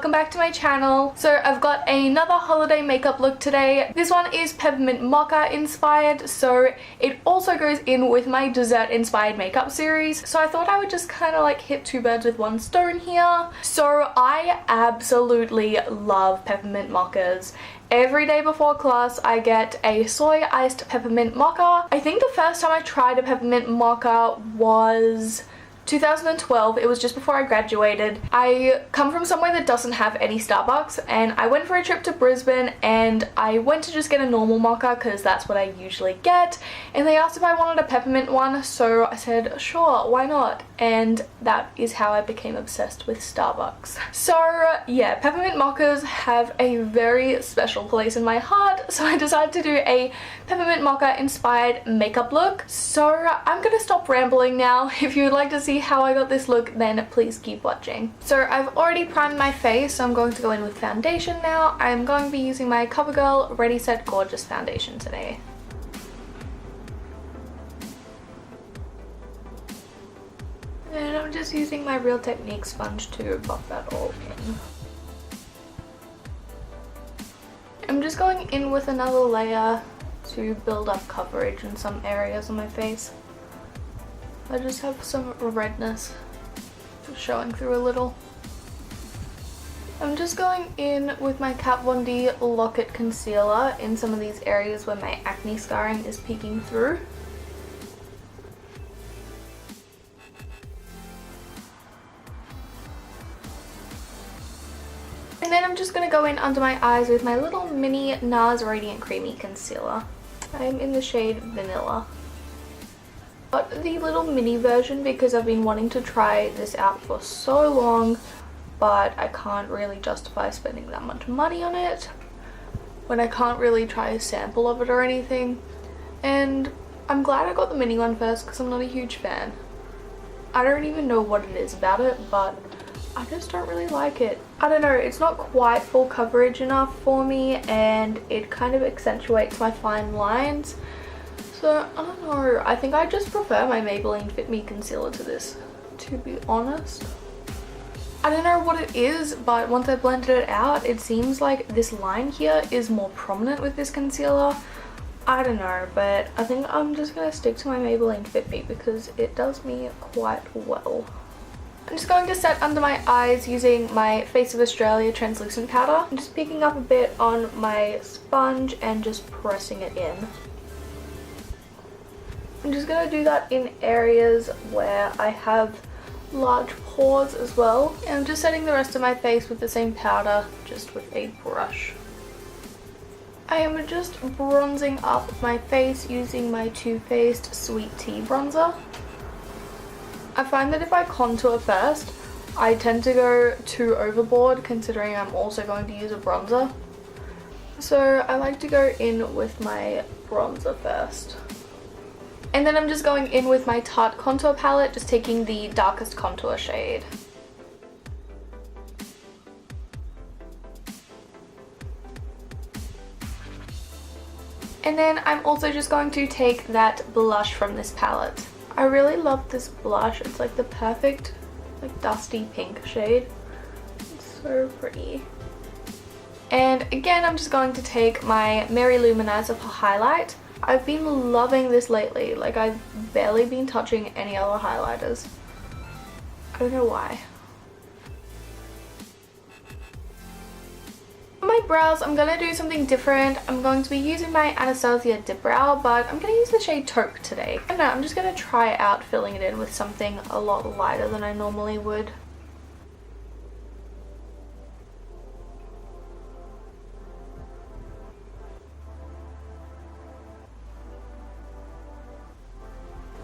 welcome back to my channel. So I've got another holiday makeup look today. This one is Peppermint Mocha inspired, so it also goes in with my dessert inspired makeup series. So I thought I would just kind of like hit two birds with one stone here. So I absolutely love peppermint mochas. Every day before class I get a soy iced peppermint mocha. I think the first time I tried a peppermint mocha was 2012. It was just before I graduated. I come from somewhere that doesn't have any Starbucks, and I went for a trip to Brisbane and I went to just get a normal mocha because that's what I usually get, and they asked if I wanted a peppermint one, so I said sure, why not, and that is how I became obsessed with Starbucks. So yeah, peppermint mochas have a very special place in my heart, so I decided to do a peppermint mocha inspired makeup look. So I'm gonna stop rambling now. If you would like to see how I got this look, then please keep watching. So I've already primed my face, so I'm going to go in with foundation now. I'm going to be using my CoverGirl Ready Set Gorgeous foundation today. And I'm just using my Real Technique sponge to buff that all in. I'm just going in with another layer to build up coverage in some areas on my face. I just have some redness showing through a little. I'm just going in with my Kat Von D Lock-It Concealer in some of these areas where my acne scarring is peeking through. And then I'm just going to go in under my eyes with my little mini NARS Radiant Creamy Concealer. I'm in the shade Vanilla. Got the little mini version because I've been wanting to try this out for so long, but I can't really justify spending that much money on it when I can't really try a sample of it or anything. And I'm glad I got the mini one first because I'm not a huge fan. I don't even know what it is about it, but I just don't really like it. I don't know, it's not quite full coverage enough for me, and it kind of accentuates my fine lines. So, I don't know, I think I just prefer my Maybelline Fit Me concealer to this, to be honest. I don't know what it is, but once I blended it out, it seems like this line here is more prominent with this concealer. I don't know, but I think I'm just going to stick to my Maybelline Fit Me because it does me quite well. I'm just going to set under my eyes using my Face of Australia translucent powder. I'm just picking up a bit on my sponge and just pressing it in. I'm just going to do that in areas where I have large pores as well. And I'm just setting the rest of my face with the same powder, just with a brush. I am just bronzing up my face using my Too Faced Sweet Tea bronzer. I find that if I contour first, I tend to go too overboard considering I'm also going to use a bronzer. So I like to go in with my bronzer first. And then I'm just going in with my Tarte contour palette, just taking the darkest contour shade. And then I'm also just going to take that blush from this palette. I really love this blush. It's like the perfect like dusty pink shade. It's so pretty. And again, I'm just going to take my Mary Luminizer for highlight. I've been loving this lately. Like, I've barely been touching any other highlighters. I don't know why. For my brows, I'm going to do something different. I'm going to be using my Anastasia Dip Brow, but I'm going to use the shade Taupe today. I don't know, I'm just going to try out filling it in with something a lot lighter than I normally would.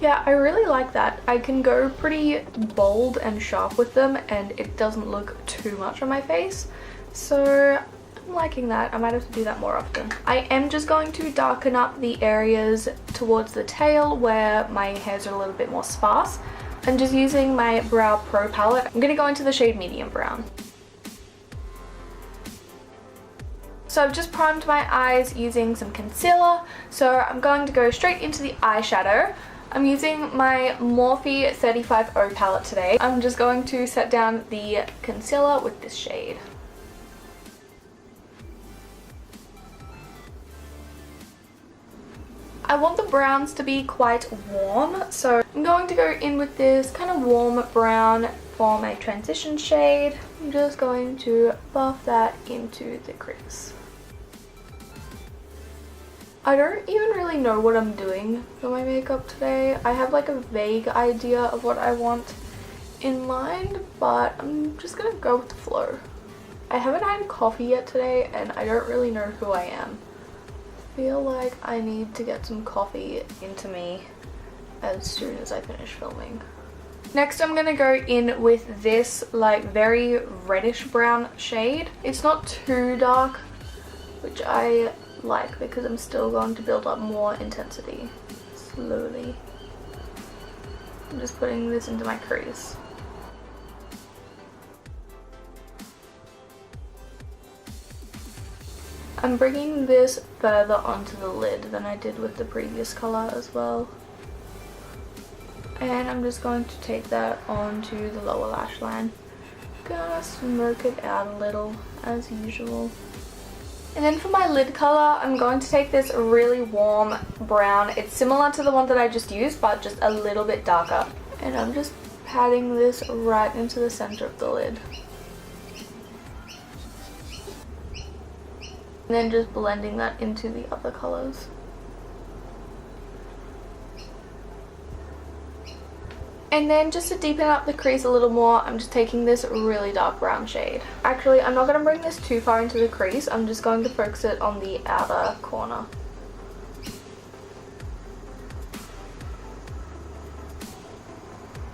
Yeah, I really like that. I can go pretty bold and sharp with them and it doesn't look too much on my face. So I'm liking that. I might have to do that more often. I am just going to darken up the areas towards the tail where my hairs are a little bit more sparse. I'm just using my Brow Pro palette. I'm going to go into the shade Medium Brown. So I've just primed my eyes using some concealer. So I'm going to go straight into the eyeshadow. I'm using my Morphe 35O palette today. I'm just going to set down the concealer with this shade. I want the browns to be quite warm, so I'm going to go in with this kind of warm brown for my transition shade. I'm just going to buff that into the crease. I don't even really know what I'm doing for my makeup today. I have like a vague idea of what I want in mind, but I'm just gonna go with the flow. I haven't had coffee yet today and I don't really know who I am. I feel like I need to get some coffee into me as soon as I finish filming. Next I'm gonna go in with this like very reddish brown shade. It's not too dark, which I like because I'm still going to build up more intensity slowly. I'm just putting this into my crease. I'm bringing this further onto the lid than I did with the previous color as well. And I'm just going to take that onto the lower lash line. Gonna smoke it out a little as usual. And then for my lid color, I'm going to take this really warm brown. It's similar to the one that I just used, but just a little bit darker. And I'm just patting this right into the center of the lid. And then just blending that into the other colors. And then just to deepen up the crease a little more, I'm just taking this really dark brown shade. Actually, I'm not going to bring this too far into the crease. I'm just going to focus it on the outer corner.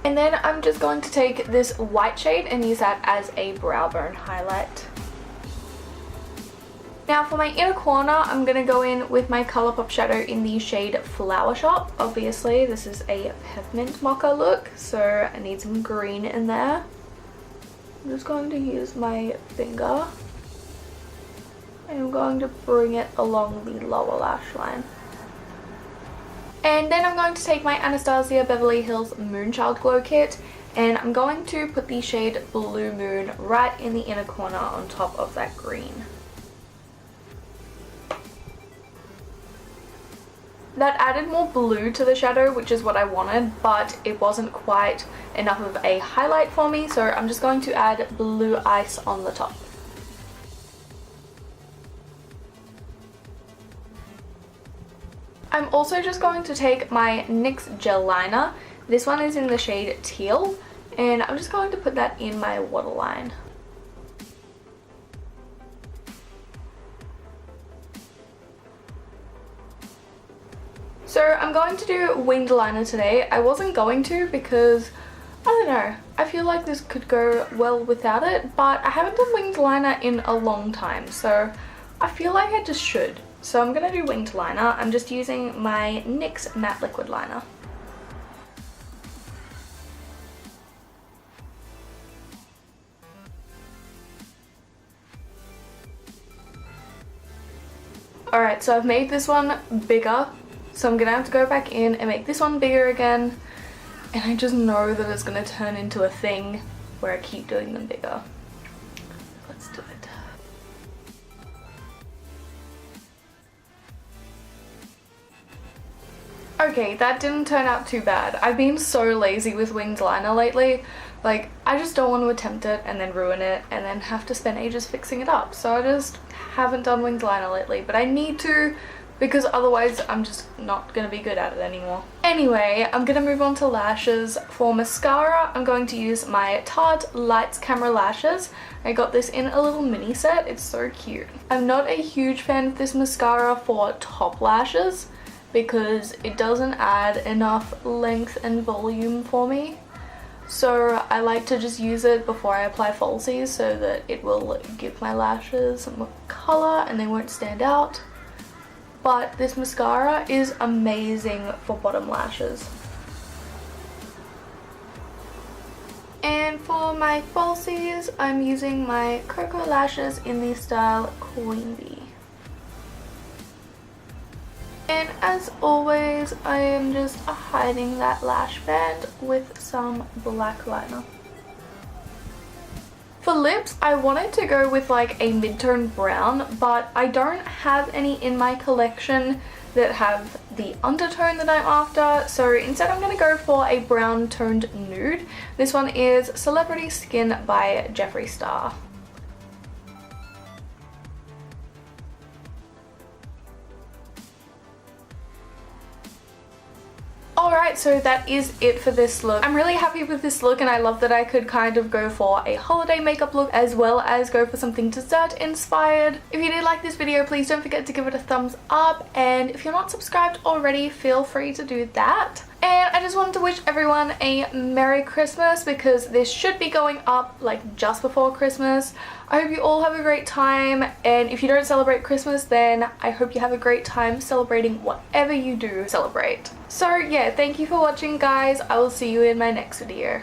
And then I'm just going to take this white shade and use that as a brow bone highlight. Now for my inner corner, I'm going to go in with my Colourpop shadow in the shade Flower Shop. Obviously, this is a Peppermint Mocha look, so I need some green in there. I'm just going to use my finger. And I'm going to bring it along the lower lash line. And then I'm going to take my Anastasia Beverly Hills Moonchild Glow Kit, and I'm going to put the shade Blue Moon right in the inner corner on top of that green. That added more blue to the shadow, which is what I wanted, but it wasn't quite enough of a highlight for me, so I'm just going to add blue ice on the top. I'm also just going to take my NYX gel liner. This one is in the shade Teal, and I'm just going to put that in my waterline. So I'm going to do winged liner today. I wasn't going to because, I don't know, I feel like this could go well without it, but I haven't done winged liner in a long time, so I feel like I just should. So I'm going to do winged liner. I'm just using my NYX matte liquid liner. Alright, so I've made this one bigger. So I'm going to have to go back in and make this one bigger again. And I just know that it's going to turn into a thing where I keep doing them bigger. Let's do it. Okay, that didn't turn out too bad. I've been so lazy with winged liner lately. Like, I just don't want to attempt it and then ruin it and then have to spend ages fixing it up. So I just haven't done winged liner lately, but I need to, because otherwise I'm just not going to be good at it anymore. Anyway, I'm going to move on to lashes. For mascara, I'm going to use my Tarte Lights Camera Lashes. I got this in a little mini set. It's so cute. I'm not a huge fan of this mascara for top lashes because it doesn't add enough length and volume for me. So I like to just use it before I apply falsies so that it will give my lashes some color and they won't stand out. But this mascara is amazing for bottom lashes. And for my falsies, I'm using my Cocoa Lashes in the style Queen Bee. And as always, I am just hiding that lash band with some black liner. For lips, I wanted to go with like a mid-tone brown, but I don't have any in my collection that have the undertone that I'm after. So instead I'm going to go for a brown toned nude. This one is Celebrity Skin by Jeffree Star. Alright, so that is it for this look. I'm really happy with this look, and I love that I could kind of go for a holiday makeup look as well as go for something dessert inspired. If you did like this video, please don't forget to give it a thumbs up, and if you're not subscribed already, feel free to do that. And I just wanted to wish everyone a Merry Christmas, because this should be going up like just before Christmas. I hope you all have a great time, and if you don't celebrate Christmas, then I hope you have a great time celebrating whatever you do celebrate. So yeah, thank you for watching guys. I will see you in my next video.